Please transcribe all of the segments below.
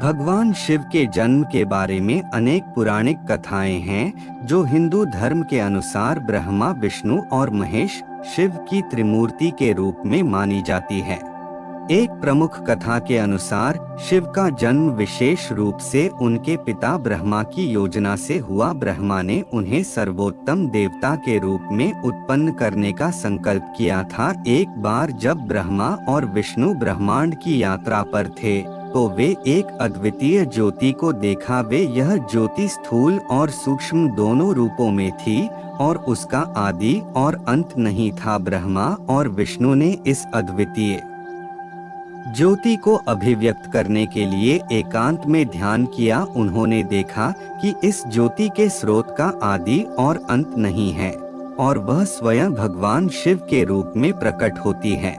भगवान शिव के जन्म के बारे में अनेक पौराणिक कथाएं हैं जो हिंदू धर्म के अनुसार ब्रह्मा, विष्णु और महेश शिव की त्रिमूर्ति के रूप में मानी जाती है। एक प्रमुख कथा के अनुसार शिव का जन्म विशेष रूप से उनके पिता ब्रह्मा की योजना से हुआ। ब्रह्मा ने उन्हें सर्वोत्तम देवता के रूप में उत्पन्न करने का संकल्प किया था। एक बार जब ब्रह्मा और विष्णु ब्रह्मांड की यात्रा पर थे तो वे एक अद्वितीय ज्योति को देखा। वे यह ज्योति स्थूल और सूक्ष्म दोनों रूपों में थी और उसका आदि और अंत नहीं था। ब्रह्मा और विष्णु ने इस अद्वितीय ज्योति को अभिव्यक्त करने के लिए एकांत में ध्यान किया। उन्होंने देखा कि इस ज्योति के स्रोत का आदि और अंत नहीं है और वह स्वयं भगवान शिव के रूप में प्रकट होती है।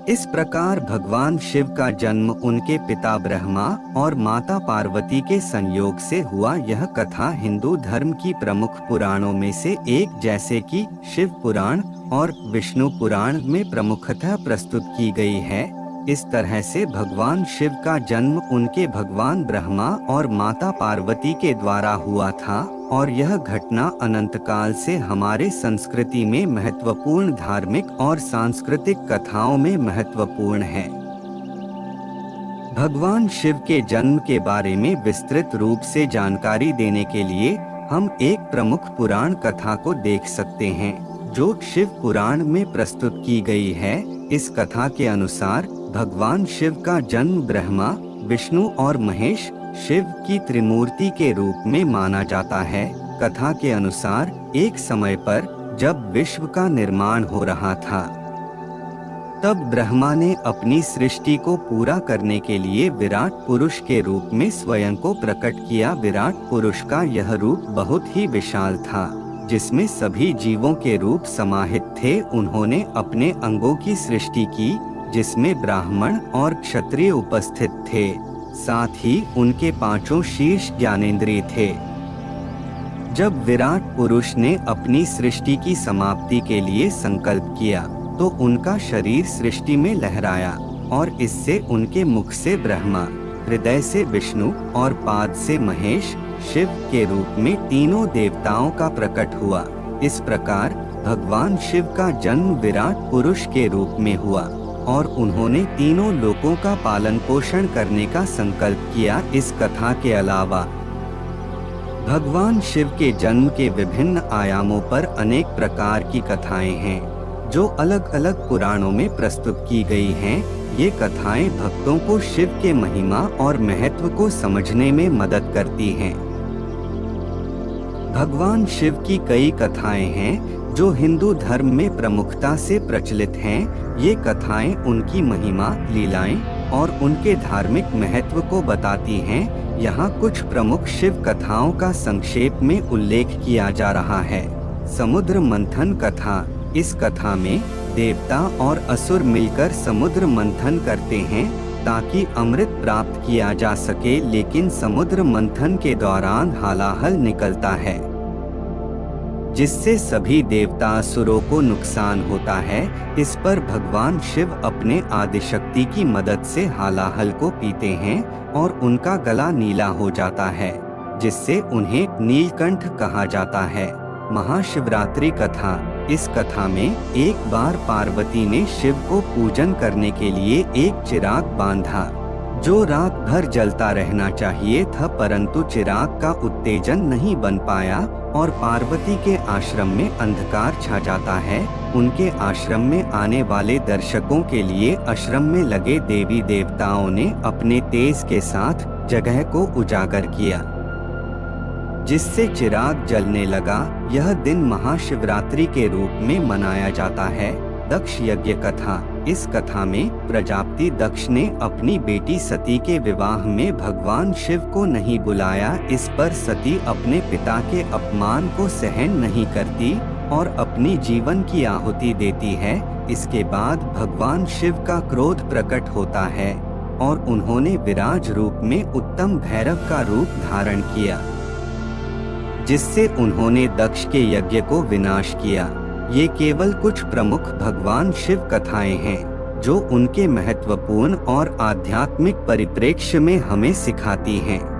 इस प्रकार भगवान शिव का जन्म उनके पिता ब्रह्मा और माता पार्वती के संयोग से हुआ। यह कथा हिंदू धर्म की प्रमुख पुराणों में से एक, जैसे कि शिव पुराण और विष्णु पुराण में प्रमुखतः प्रस्तुत की गई है। इस तरह से भगवान शिव का जन्म उनके भगवान ब्रह्मा और माता पार्वती के द्वारा हुआ था और यह घटना अनंत काल से हमारे संस्कृति में महत्वपूर्ण धार्मिक और सांस्कृतिक कथाओं में महत्वपूर्ण है। भगवान शिव के जन्म के बारे में विस्तृत रूप से जानकारी देने के लिए हम एक प्रमुख पुराण कथा को देख सकते हैं जो शिव पुराण में प्रस्तुत की गई है। इस कथा के अनुसार भगवान शिव का जन्म ब्रह्मा, विष्णु और महेश शिव की त्रिमूर्ति के रूप में माना जाता है। कथा के अनुसार एक समय पर जब विश्व का निर्माण हो रहा था तब ब्रह्मा ने अपनी सृष्टि को पूरा करने के लिए विराट पुरुष के रूप में स्वयं को प्रकट किया। विराट पुरुष का यह रूप बहुत ही विशाल था जिसमें सभी जीवों के रूप समाहित थे। उन्होंने अपने अंगों की सृष्टि की जिसमें ब्राह्मण और क्षत्रिय उपस्थित थे, साथ ही उनके पांचों शीर्ष ज्ञानेंद्रिय थे। जब विराट पुरुष ने अपनी सृष्टि की समाप्ति के लिए संकल्प किया तो उनका शरीर सृष्टि में लहराया और इससे उनके मुख से ब्रह्मा, हृदय से विष्णु और पाद से महेश शिव के रूप में तीनों देवताओं का प्रकट हुआ। इस प्रकार भगवान शिव का जन्म विराट पुरुष के रूप में हुआ और उन्होंने तीनों लोकों का पालन पोषण करने का संकल्प किया। इस कथा के अलावा भगवान शिव के जन्म के विभिन्न आयामों पर अनेक प्रकार की कथाएं हैं जो अलग अलग पुराणों में प्रस्तुत की गई हैं। ये कथाएं भक्तों को शिव के महिमा और महत्व को समझने में मदद करती हैं। भगवान शिव की कई कथाएं हैं जो हिंदू धर्म में प्रमुखता से प्रचलित हैं। ये कथाएं उनकी महिमा, लीलाएं और उनके धार्मिक महत्व को बताती हैं। यहाँ कुछ प्रमुख शिव कथाओं का संक्षेप में उल्लेख किया जा रहा है। समुद्र मंथन कथा। इस कथा में देवता और असुर मिलकर समुद्र मंथन करते हैं ताकि अमृत प्राप्त किया जा सके, लेकिन समुद्र मंथन के दौरान हालाहल निकलता है जिससे सभी देवता असुरों को नुकसान होता है। इस पर भगवान शिव अपने आदिशक्ति की मदद से हालाहल को पीते हैं और उनका गला नीला हो जाता है जिससे उन्हें नीलकंठ कहा जाता है। महाशिवरात्रि कथा। इस कथा में एक बार पार्वती ने शिव को पूजन करने के लिए एक चिराग बांधा जो रात भर जलता रहना चाहिए था, परंतु चिराग का उत्तेजन नहीं बन पाया और पार्वती के आश्रम में अंधकार छा जाता है। उनके आश्रम में आने वाले दर्शकों के लिए आश्रम में लगे देवी देवताओं ने अपने तेज के साथ जगह को उजागर किया जिससे चिराग जलने लगा। यह दिन महाशिवरात्रि के रूप में मनाया जाता है। दक्ष यज्ञ कथा। इस कथा में प्रजापति दक्ष ने अपनी बेटी सती के विवाह में भगवान शिव को नहीं बुलाया। इस पर सती अपने पिता के अपमान को सहन नहीं करती और अपनी जीवन की आहुति देती है। इसके बाद भगवान शिव का क्रोध प्रकट होता है और उन्होंने विराज रूप में उत्तम भैरव का रूप धारण किया जिससे उन्होंने दक्ष के यज्ञ को विनाश किया। ये केवल कुछ प्रमुख भगवान शिव कथाएं हैं। जो उनके महत्वपूर्ण और आध्यात्मिक परिप्रेक्ष्य में हमें सिखाती हैं।